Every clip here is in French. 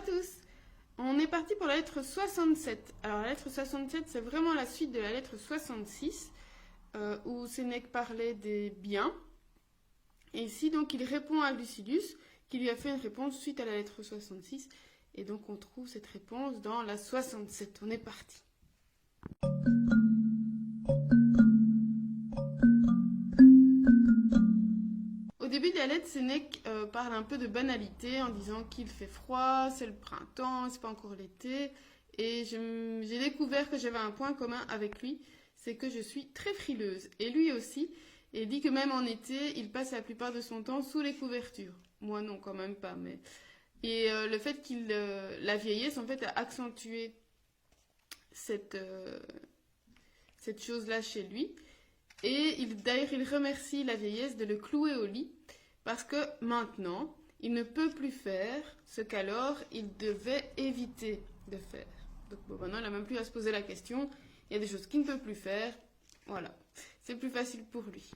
tous. On est parti pour la lettre 67. Alors la lettre 67, c'est vraiment la suite de la lettre 66, où Sénèque parlait des biens. Et ici, donc, il répond à Lucilius, qui lui a fait une réponse suite à la lettre 66. Et donc, on trouve cette réponse dans la 67. On est parti. Au début de la lettre, Sénèque parle un peu de banalité en disant qu'il fait froid, c'est le printemps, c'est pas encore l'été. Et j'ai découvert que j'avais un point commun avec lui, c'est que je suis très frileuse. Et lui aussi. Et il dit que même en été, il passe la plupart de son temps sous les couvertures. Moi non, quand même pas. Mais... Et le fait qu'il la vieillesse, en fait, a accentué cette chose-là chez lui. Et d'ailleurs, il remercie la vieillesse de le clouer au lit, parce que maintenant, il ne peut plus faire ce qu'alors il devait éviter de faire. Donc bon, maintenant, il n'a même plus à se poser la question. Il y a des choses qu'il ne peut plus faire. Voilà, c'est plus facile pour lui.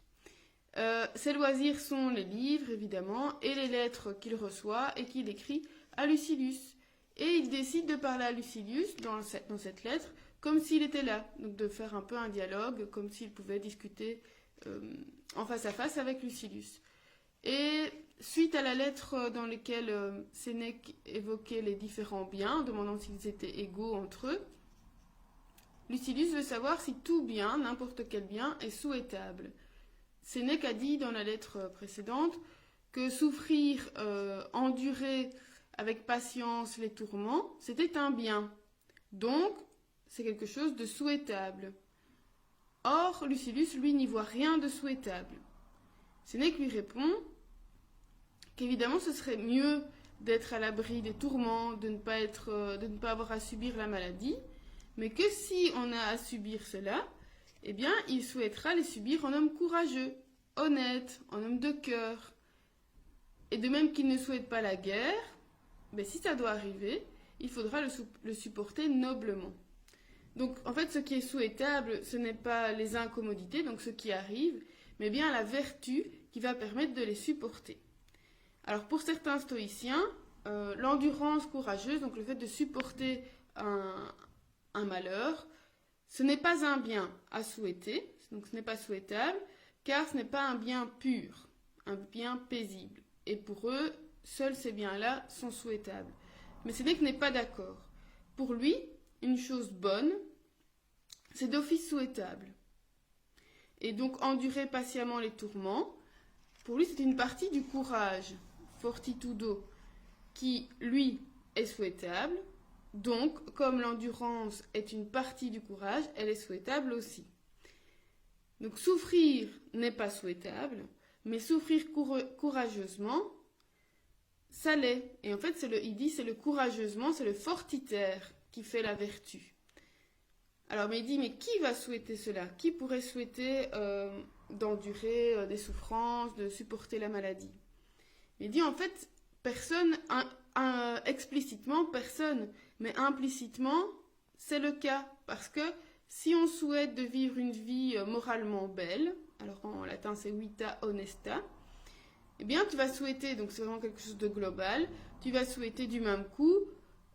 Ses loisirs sont les livres, évidemment, et les lettres qu'il reçoit et qu'il écrit à Lucilius. Et il décide de parler à Lucilius dans cette lettre, comme s'il était là. Donc de faire un peu un dialogue, comme s'il pouvait discuter en face à face avec Lucilius. Et suite à la lettre dans laquelle Sénèque évoquait les différents biens, demandant s'ils étaient égaux entre eux, Lucilius veut savoir si tout bien, n'importe quel bien, est souhaitable. Sénèque a dit dans la lettre précédente que souffrir, endurer avec patience les tourments, c'était un bien. Donc, c'est quelque chose de souhaitable. Or, Lucilius, lui, n'y voit rien de souhaitable. Sénèque lui répond qu'évidemment, ce serait mieux d'être à l'abri des tourments, de ne pas avoir à subir la maladie, mais que si on a à subir cela, eh bien, il souhaitera les subir en homme courageux, honnête, en homme de cœur. Et de même qu'il ne souhaite pas la guerre, ben, si ça doit arriver, il faudra le supporter noblement. Donc, en fait, ce qui est souhaitable, ce n'est pas les incommodités, donc ce qui arrive, mais bien la vertu qui va permettre de les supporter. Alors, pour certains stoïciens, l'endurance courageuse, donc le fait de supporter un malheur, ce n'est pas un bien à souhaiter, donc ce n'est pas souhaitable, car ce n'est pas un bien pur, un bien paisible. Et pour eux, seuls ces biens-là sont souhaitables. Mais Sénèque n'est pas d'accord. Pour lui, une chose bonne, c'est d'office souhaitable. Et donc, endurer patiemment les tourments, pour lui, c'est une partie du courage, fortitudo, qui, lui, est souhaitable. Donc, comme l'endurance est une partie du courage, elle est souhaitable aussi. Donc, souffrir n'est pas souhaitable, mais souffrir courageusement, ça l'est. Et en fait, il dit c'est le courageusement, c'est le fortitaire qui fait la vertu. Alors, mais il dit, mais qui va souhaiter cela? Qui pourrait souhaiter d'endurer des souffrances, de supporter la maladie? Il dit, en fait, personne, explicitement, personne, mais implicitement, c'est le cas. Parce que si on souhaite de vivre une vie moralement belle, alors en latin c'est vita honesta, eh bien tu vas souhaiter, donc c'est vraiment quelque chose de global, tu vas souhaiter du même coup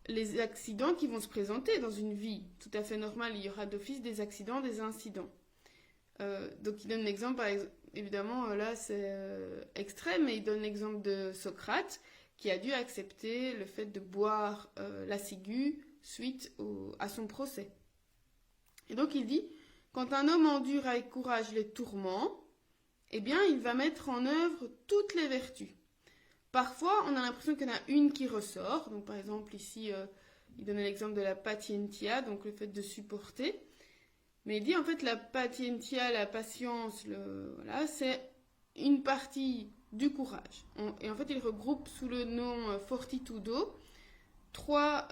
les accidents qui vont se présenter dans une vie tout à fait normale. Il y aura d'office des accidents, des incidents. Donc il donne l'exemple, par exemple, évidemment là c'est extrême, mais il donne l'exemple de Socrate qui a dû accepter le fait de boire la ciguë suite à son procès. Et donc il dit, quand un homme endure avec courage les tourments, eh bien il va mettre en œuvre toutes les vertus. Parfois, on a l'impression qu'il y en a une qui ressort. Donc par exemple ici, il donne l'exemple de la patientia, donc le fait de supporter. Mais il dit en fait la patientia, la patience, voilà, c'est une partie du courage. Et en fait, il regroupe sous le nom fortitudo trois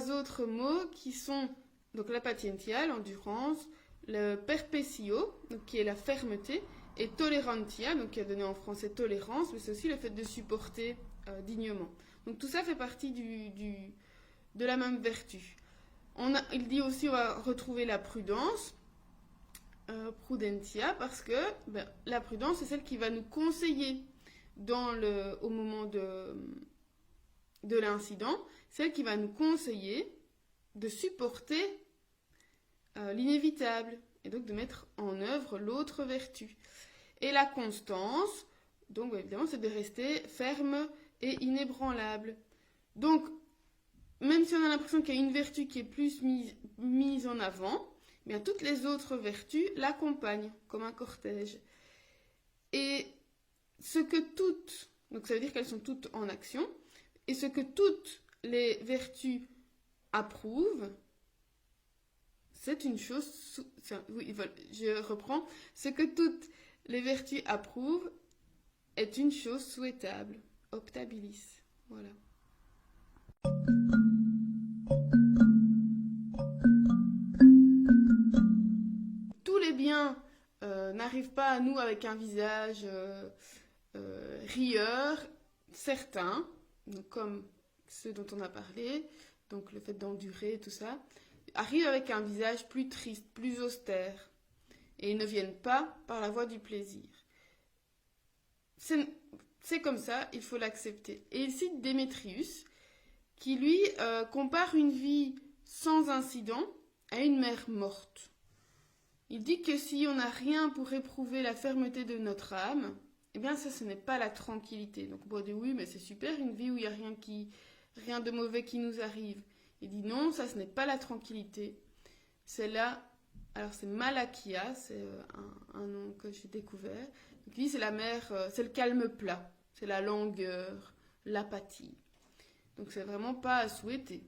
autres mots qui sont donc la patientia, l'endurance, le perpecio, donc qui est la fermeté, et tolerantia, donc qui a donné en français tolérance, mais c'est aussi le fait de supporter dignement. Donc tout ça fait partie de la même vertu. Il dit aussi on va retrouver la prudence, prudentia, parce que la prudence c'est celle qui va nous conseiller au moment de l'incident, celle qui va nous conseiller de supporter l'inévitable et donc de mettre en œuvre l'autre vertu. Et la constance, donc évidemment, c'est de rester ferme et inébranlable. Donc, même si on a l'impression qu'il y a une vertu qui est plus mise en avant, eh bien toutes les autres vertus l'accompagnent comme un cortège. Et ce que toutes, donc ça veut dire qu'elles sont toutes en action, et ce que toutes les vertus approuvent, c'est une chose, je reprends, ce que toutes les vertus approuvent est une chose souhaitable, optabilis, voilà. Tous les biens n'arrivent pas à nous avec un visage rieur, certains, donc comme ceux dont on a parlé, donc le fait d'endurer, tout ça, arrivent avec un visage plus triste, plus austère, et ils ne viennent pas par la voie du plaisir. C'est comme ça, il faut l'accepter. Et il cite Démétrius, qui lui compare une vie sans incident à une mer morte. Il dit que si on n'a rien pour éprouver la fermeté de notre âme, eh bien ça, ce n'est pas la tranquillité. Donc on pourrait dire oui, mais c'est super, une vie où il n'y a rien de mauvais qui nous arrive. Il dit non, ça, ce n'est pas la tranquillité. C'est là, alors c'est Malakia, c'est un nom que j'ai découvert. Donc il dit c'est la mer, c'est le calme plat, c'est la langueur, l'apathie. Donc c'est vraiment pas à souhaiter.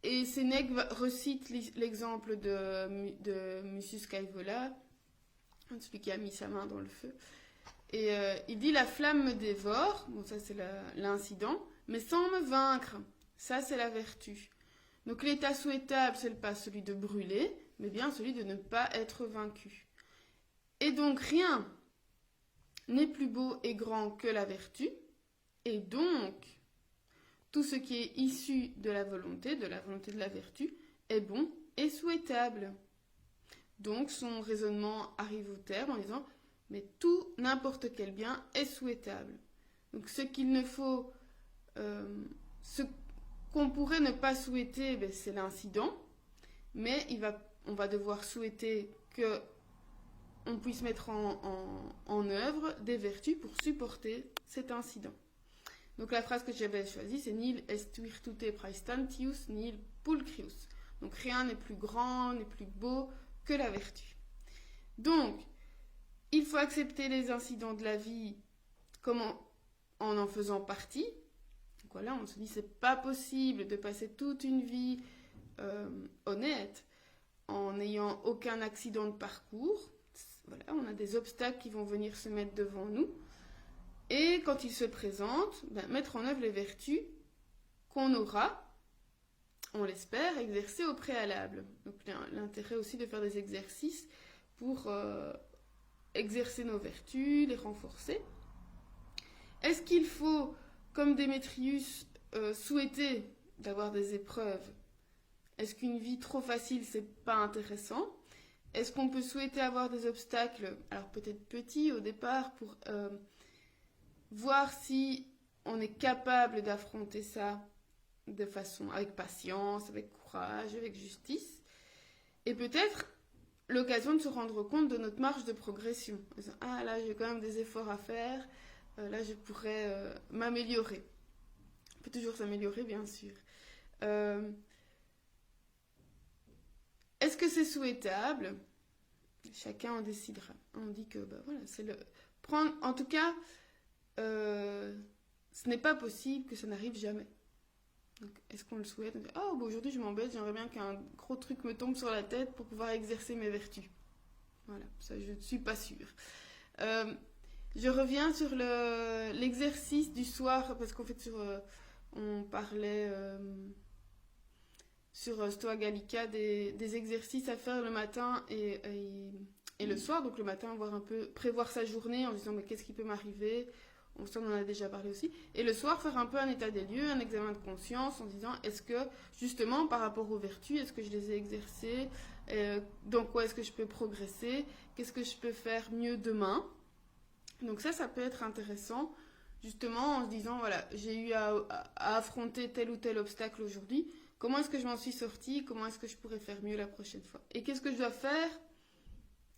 Et Sénèque recite l'exemple de Mucius Scaevola, celui qui a mis sa main dans le feu. Et il dit la flamme me dévore, bon ça c'est l'incident, mais sans me vaincre, ça c'est la vertu. Donc l'état souhaitable, c'est pas celui de brûler, mais bien celui de ne pas être vaincu. Et donc rien n'est plus beau et grand que la vertu, et donc tout ce qui est issu de la volonté de la vertu, est bon et souhaitable. Donc son raisonnement arrive au terme en disant mais tout, n'importe quel bien est souhaitable. Donc ce qu'il ne faut, ce qu'on pourrait ne pas souhaiter, ben, c'est l'incident, mais on va devoir souhaiter que on puisse mettre en œuvre des vertus pour supporter cet incident. Donc la phrase que j'avais choisie, c'est nil est virtute praestantius, nil pulcrius. Donc rien n'est plus grand, n'est plus beau que la vertu. Donc, il faut accepter les incidents de la vie comme en faisant partie. Donc voilà, on se dit c'est pas possible de passer toute une vie honnête en n'ayant aucun accident de parcours. Voilà, on a des obstacles qui vont venir se mettre devant nous. Et quand ils se présentent, mettre en œuvre les vertus qu'on aura, on l'espère, exercer au préalable. Donc l'intérêt aussi de faire des exercices pour exercer nos vertus, les renforcer. Est-ce qu'il faut, comme Démétrius, souhaiter d'avoir des épreuves? Est-ce qu'une vie trop facile, c'est pas intéressant? Est-ce qu'on peut souhaiter avoir des obstacles, alors peut-être petits au départ, pour voir si on est capable d'affronter ça de façon avec patience, avec courage, avec justice, et peut-être l'occasion de se rendre compte de notre marge de progression. Ah là, j'ai quand même des efforts à faire, là je pourrais m'améliorer. On peut toujours s'améliorer, bien sûr. Est-ce que c'est souhaitable? Chacun en décidera. On dit que voilà, c'est le prendre. En tout cas, ce n'est pas possible que ça n'arrive jamais. Donc, est-ce qu'on le souhaite? On dit, oh, aujourd'hui je m'embête, j'aimerais bien qu'un gros truc me tombe sur la tête pour pouvoir exercer mes vertus. Voilà, ça je ne suis pas sûre. Je reviens sur l'exercice du soir, parce qu'en fait on parlait sur Stoa Gallica des exercices à faire le matin et le soir. Donc le matin, prévoir sa journée en disant mais qu'est-ce qui peut m'arriver? Ça, on en a déjà parlé aussi. Et le soir, faire un peu un état des lieux, un examen de conscience en disant est-ce que, justement, par rapport aux vertus, est-ce que je les ai exercées? Dans quoi est-ce que je peux progresser? Qu'est-ce que je peux faire mieux demain? Donc ça peut être intéressant, justement en se disant, voilà, j'ai eu à affronter tel ou tel obstacle aujourd'hui, comment est-ce que je m'en suis sortie, comment est-ce que je pourrais faire mieux la prochaine fois? Et qu'est-ce que je dois faire?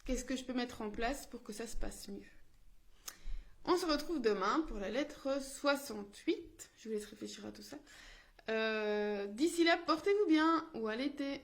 Qu'est-ce que je peux mettre en place pour que ça se passe mieux? On se retrouve demain pour la lettre 68. Je vous laisse réfléchir à tout ça. D'ici là, portez-vous bien ou à l'été.